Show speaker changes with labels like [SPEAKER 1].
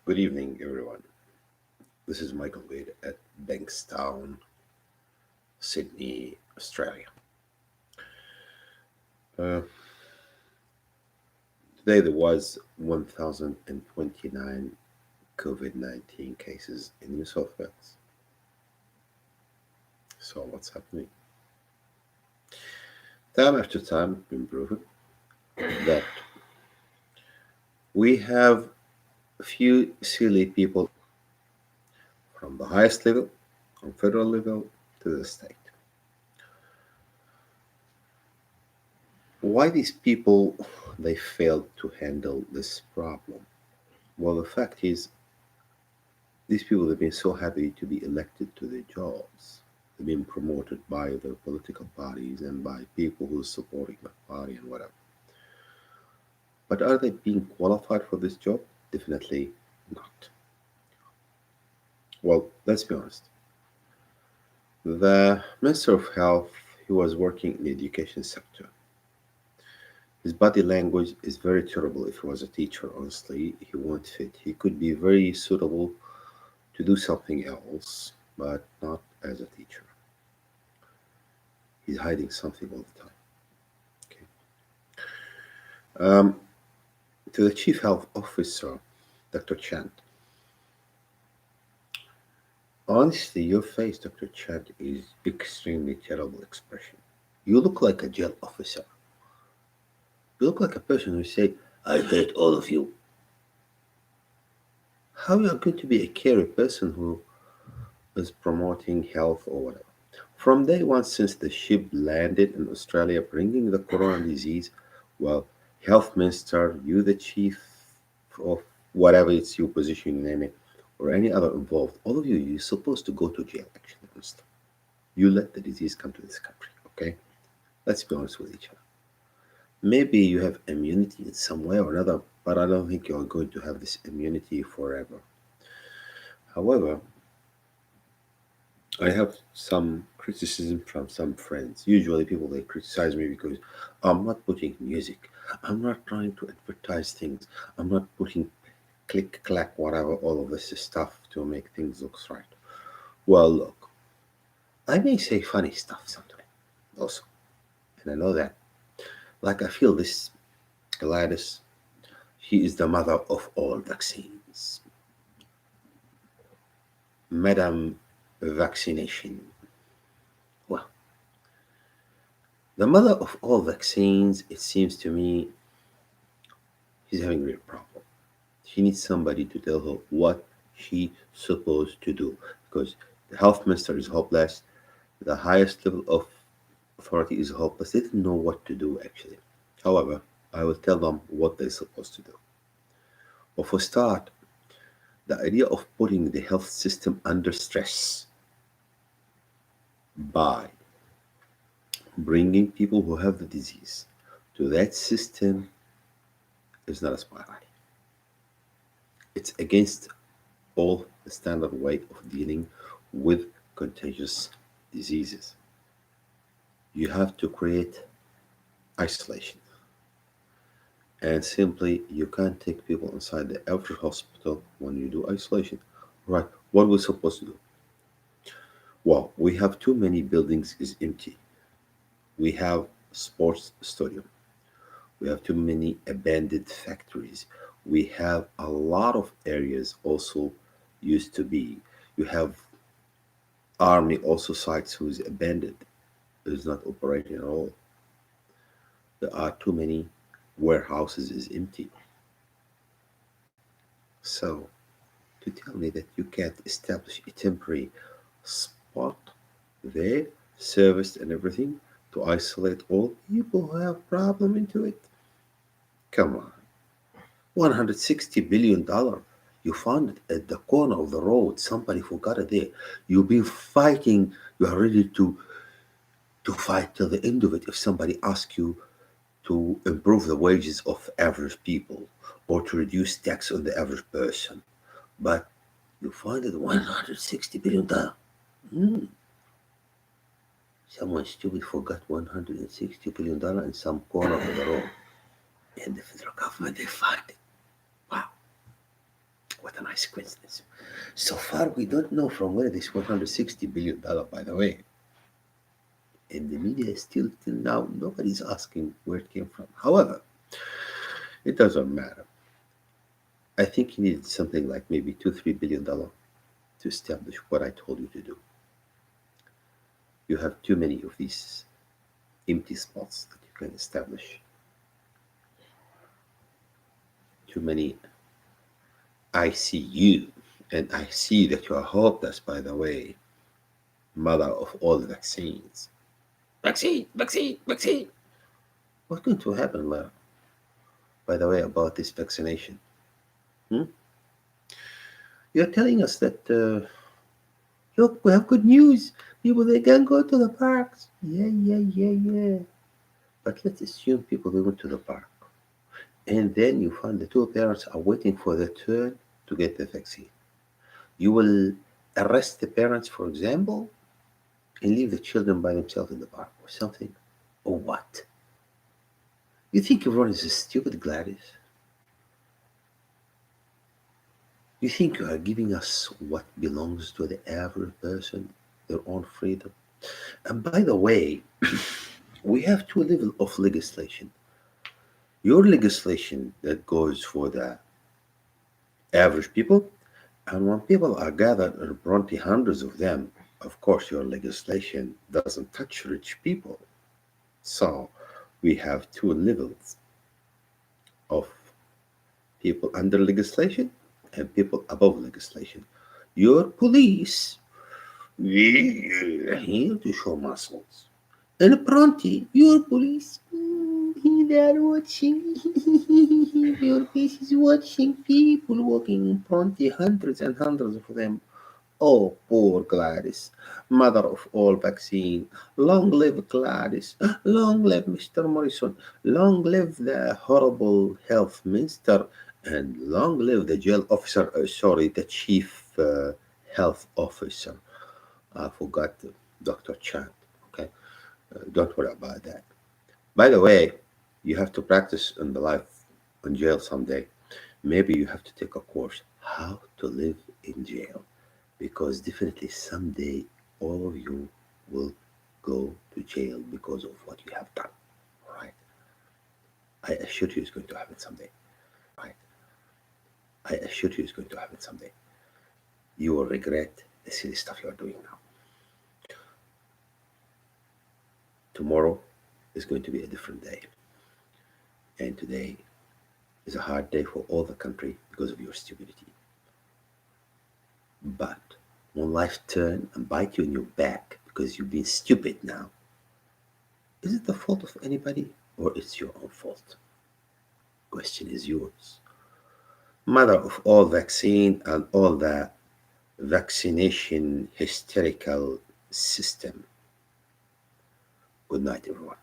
[SPEAKER 1] Good evening, everyone. This is Michael Wade at Bankstown, Sydney, Australia. Uh, Today there was 1,029 COVID-19 cases in New South Wales. So what's happening? Time after time, it's been proven that we have a few silly people from the highest level, from federal level to the state. Why these people they failed to handle this problem? Well, the fact is these people have been so happy to be elected to their jobs. They've been promoted by their political parties and by people who are supporting the party and whatever. But are they being qualified for this job? Definitely not. Well, let's be honest. The Minister of Health, he was working in the education sector. His body language is very terrible. If he was a teacher, honestly, he won't fit. He could be very suitable to do something else, but not as a teacher. He's hiding something all the time. Okay. Um, to the Chief Health Officer, Dr. Chand. Honestly, your face, Dr. Chand, is extremely terrible expression. You look like a jail officer. You look like a person who say, I hate all of you. How you are going to be a caring person who is promoting health or whatever? From day one, since the ship landed in Australia bringing the corona disease, well, health minister, you the chief of whatever it's your position, you name it, or any other involved, all of you, you're supposed to go to jail, actually, honestly. You let the disease come to this country, okay? Let's be honest with each other. Maybe you have immunity in some way or another, but I don't think you're going to have this immunity forever. However, I have some criticism from some friends. Usually, people they criticize me because I'm not putting music. I'm not trying to advertise things. I'm not putting click, clack, whatever, all of this stuff to make things look right. Well, look, I may say funny stuff sometimes also, and I know that. Like, I feel this Gladys, she is the mother of all vaccines. Madam Vaccination. Well, the mother of all vaccines, it seems to me, she's having a real problem. She needs somebody to tell her what she's supposed to do because the health minister is hopeless. The highest level of authority is hopeless. They didn't know what to do actually. However, I will tell them what they're supposed to do. But for start, the idea of putting the health system under stress by bringing people who have the disease to that system is not a smart idea. It's against all the standard way of dealing with contagious diseases. You have to create isolation. And simply, you can't take people inside the every hospital when you do isolation. Right, what we're supposed to do? Well, we have too many buildings is empty. We have sports stadium. We have too many abandoned factories. We have a lot of areas also used to be. You have army also sites who's abandoned, is not operating at all. There are too many warehouses is empty. So to tell me that you can't establish a temporary spot there, serviced and everything, to isolate all people who have problem into it. Come on. $160 billion. You found it at the corner of the road. Somebody forgot it there. You've been fighting. You are ready to fight till the end of it if somebody asks you to improve the wages of average people or to reduce tax on the average person. But you find it $160 billion. Hmm. Someone stupid forgot $160 billion in some corner of the road. And the federal government, they find it. Wow. What a nice coincidence. So far, we don't know from where this $160 billion, by the way. And the media is still, till now, nobody's asking where it came from. However, it doesn't matter. I think you needed something like maybe $2, $3 billion to establish what I told you to do. You have too many of these empty spots that you can establish. Too many ICU. And I see that you are hopeless, by the way, mother of all vaccines. Vaccine, vaccine, vaccine. What's going to happen, Lara, by the way, about this vaccination? Hmm? You're telling us that, look, we have good news. People, they can go to the parks. Yeah, yeah, yeah, yeah. But let's assume people, they went to the park. And then you find the two parents are waiting for their turn to get the vaccine. You will arrest the parents, for example, and leave the children by themselves in the park or something. Or what? You think everyone is stupid, Gladys? You think you are giving us what belongs to the average person, their own freedom? And by the way, we have two levels of legislation. Your legislation that goes for the average people, and when people are gathered in plenty, hundreds of them, of course, your legislation doesn't touch rich people. So we have two levels of people under legislation and people above legislation. Your police, we're here to show muscles. And Pronti, your police, they are watching. Your face is watching people walking in Pronti, hundreds and hundreds of them. Oh, poor Gladys, mother of all vaccine. Long live Gladys. Long live Mr. Morrison. Long live the horrible health minister. And long live the jail officer. Sorry, the chief health officer. I forgot Dr. Chan. Okay, don't worry about that. By the way, you have to practice in the life in jail someday. Maybe you have to take a course how to live in jail because definitely someday all of you will go to jail because of what you have done. Right? I assure you it's going to happen someday. Right? I assure you it's going to happen someday. You will regret the silly stuff you are doing now. Tomorrow is going to be a different day. And today is a hard day for all the country because of your stupidity. But when life turn and bite you in your back because you've been stupid now, is it the fault of anybody or it's your own fault? Question is yours. Mother of all vaccine and all the vaccination hysterical system. Good night, everyone.